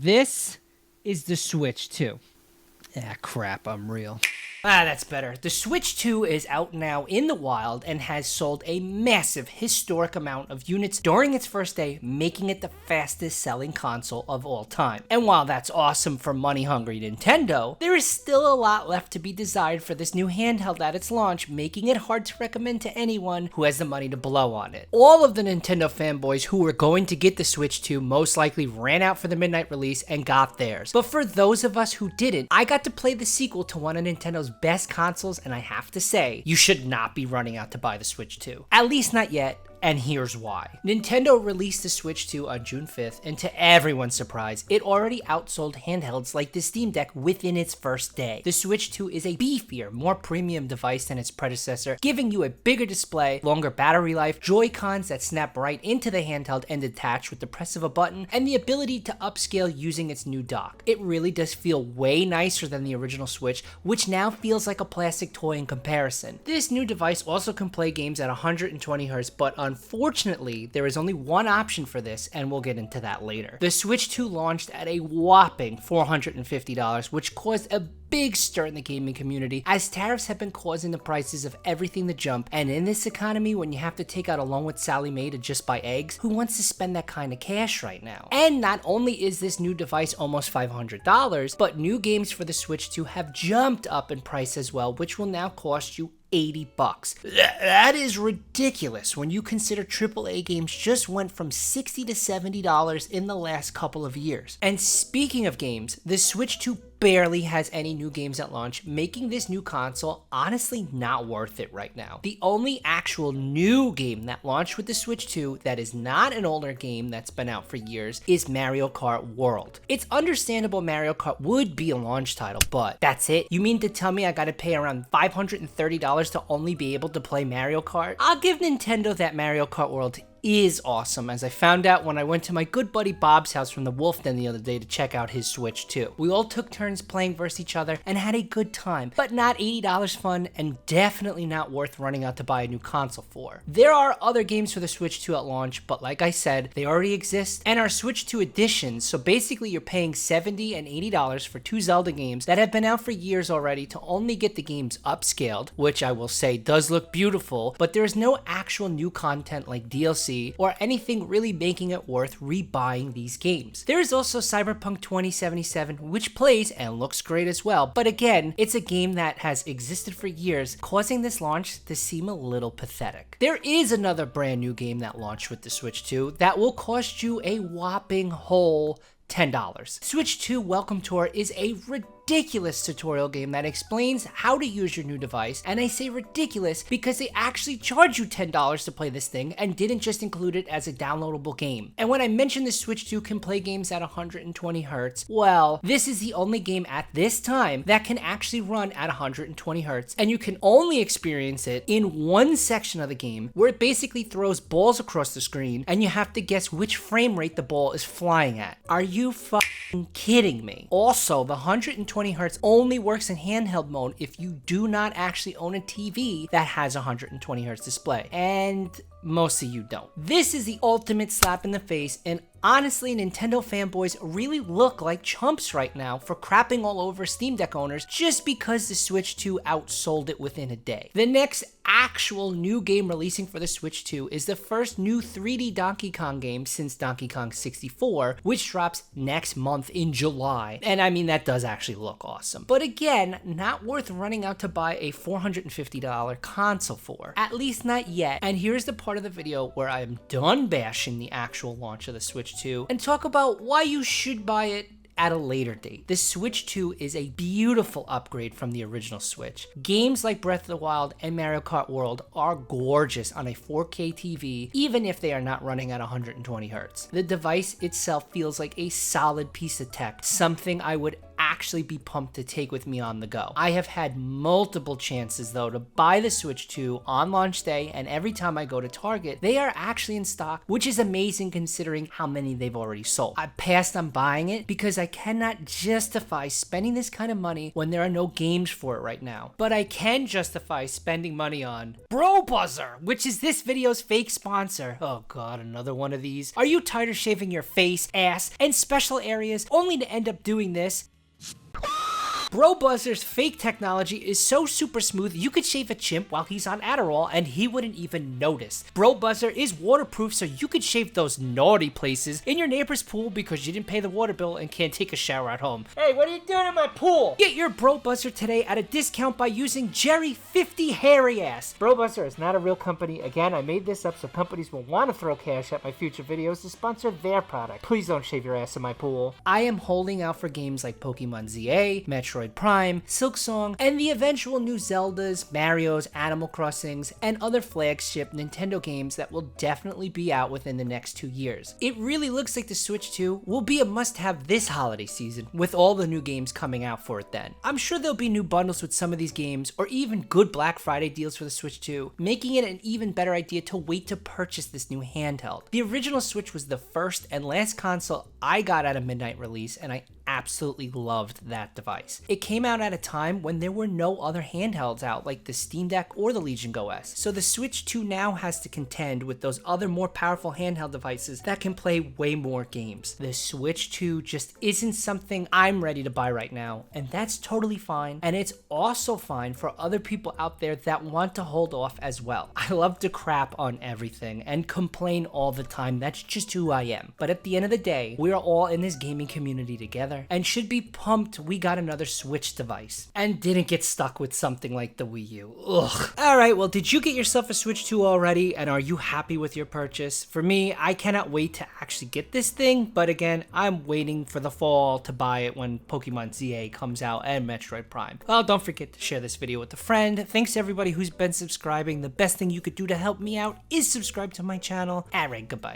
This is the Switch 2. Ah, crap, I'm real. That's better. The Switch 2 is out now in the wild and has sold a massive historic amount of units during its first day, making it the fastest selling console of all time. And while that's awesome for money-hungry Nintendo, there is still a lot left to be desired for this new handheld at its launch, making it hard to recommend to anyone who has the money to blow on it. All of the Nintendo fanboys who were going to get the Switch 2 most likely ran out for the midnight release and got theirs. But for those of us who didn't, I got to play the sequel to one of Nintendo's best consoles, and I have to say, you should not be running out to buy the Switch 2. At least not yet. And here's why. Nintendo released the Switch 2 on June 5th, and to everyone's surprise, it already outsold handhelds like the Steam Deck within its first day. The Switch 2 is a beefier, more premium device than its predecessor, giving you a bigger display, longer battery life, Joy-Cons that snap right into the handheld and detach with the press of a button, and the ability to upscale using its new dock. It really does feel way nicer than the original Switch, which now feels like a plastic toy in comparison. This new device also can play games at 120Hz, but unfortunately, there is only one option for this, and we'll get into that later. The Switch 2 launched at a whopping $450, which caused a big stir in the gaming community, as tariffs have been causing the prices of everything to jump, and in this economy, when you have to take out a loan with Sally Mae to just buy eggs, who wants to spend that kind of cash right now? And not only is this new device almost $500, but new games for the Switch 2 have jumped up in price as well, which will now cost you $80. That is ridiculous when you consider AAA games just went from $60 to $70 in the last couple of years. And speaking of games, the Switch 2 barely has any new games at launch, making this new console honestly not worth it right now. The only actual new game that launched with the Switch 2 that is not an older game that's been out for years is Mario Kart World. It's understandable Mario Kart would be a launch title, but that's it? You mean to tell me I gotta pay around $530 to only be able to play Mario Kart? I'll give Nintendo that Mario Kart World is awesome, as I found out when I went to my good buddy Bob's house from the Wolf Den the other day to check out his Switch 2. We all took turns playing versus each other and had a good time, but not $80 fun and definitely not worth running out to buy a new console for. There are other games for the Switch 2 at launch, but like I said, they already exist and are Switch 2 editions, so basically you're paying $70 and $80 for two Zelda games that have been out for years already to only get the games upscaled, which I will say does look beautiful, but there is no actual new content like DLC or anything really making it worth rebuying these games. There is also Cyberpunk 2077, which plays and looks great as well, but again, it's a game that has existed for years, causing this launch to seem a little pathetic. There is another brand new game that launched with the Switch 2 that will cost you a whopping whole $10. Switch 2 Welcome Tour is a ridiculous tutorial game that explains how to use your new device, and I say ridiculous because they actually charge you $10 to play this thing and didn't just include it as a downloadable game. And when I mentioned the Switch 2 can play games at 120Hz, well, this is the only game at this time that can actually run at 120Hz, and you can only experience it in one section of the game where it basically throws balls across the screen and you have to guess which frame rate the ball is flying at. Are you fucking kidding me? Also, the 120Hz only works in handheld mode if you do not actually own a TV that has a 120Hz display, and most of you don't. This is the ultimate slap in the face, and honestly, Nintendo fanboys really look like chumps right now for crapping all over Steam Deck owners just because the Switch 2 outsold it within a day. The next actual new game releasing for the Switch 2 is the first new 3D Donkey Kong game since Donkey Kong 64, which drops next month in July. And I mean, that does actually look awesome. But again, not worth running out to buy a $450 console for. At least not yet. And here's the part of the video where I am done bashing the actual launch of the Switch 2 and talk about why you should buy it at a later date. The Switch 2 is a beautiful upgrade from the original Switch. Games like Breath of the Wild and Mario Kart World are gorgeous on a 4K TV, even if they are not running at 120Hz. The device itself feels like a solid piece of tech, something I would actually be pumped to take with me on the go. I have had multiple chances though to buy the Switch 2 on launch day, and every time I go to Target, they are actually in stock, which is amazing considering how many they've already sold. I passed on buying it because I cannot justify spending this kind of money when there are no games for it right now. But I can justify spending money on BroBuzzer, which is this video's fake sponsor. Oh god, another one of these. Are you tired of shaving your face, ass, and special areas only to end up doing this? BroBuzzer's fake technology is so super smooth you could shave a chimp while he's on Adderall and he wouldn't even notice. BroBuzzer is waterproof so you could shave those naughty places in your neighbor's pool because you didn't pay the water bill and can't take a shower at home. Hey, what are you doing in my pool? Get your BroBuzzer today at a discount by using Jerry50 Hairy Ass. BroBuzzer is not a real company. Again, I made this up so companies will want to throw cash at my future videos to sponsor their product. Please don't shave your ass in my pool. I am holding out for games like Pokemon ZA, Metroid Prime, Silksong, and the eventual new Zeldas, Marios, Animal Crossings, and other flagship Nintendo games that will definitely be out within the next 2 years. It really looks like the Switch 2 will be a must-have this holiday season, with all the new games coming out for it then. I'm sure there'll be new bundles with some of these games, or even good Black Friday deals for the Switch 2, making it an even better idea to wait to purchase this new handheld. The original Switch was the first and last console I got at a midnight release, and I absolutely loved that device. It came out at a time when there were no other handhelds out like the Steam Deck or the Legion Go S, so the Switch 2 now has to contend with those other more powerful handheld devices that can play way more games. The Switch 2 just isn't something I'm ready to buy right now, and that's totally fine, and it's also fine for other people out there that want to hold off as well. I love to crap on everything and complain all the time, that's just who I am, but at the end of the day, we are all in this gaming community together and should be pumped we got another Switch device and didn't get stuck with something like the Wii U. Ugh. Alright, well, did you get yourself a Switch 2 already, and are you happy with your purchase? For me, I cannot wait to actually get this thing, but again, I'm waiting for the fall to buy it when Pokemon ZA comes out and Metroid Prime. Well, don't forget to share this video with a friend. Thanks to everybody who's been subscribing. The best thing you could do to help me out is subscribe to my channel. Alright, goodbye.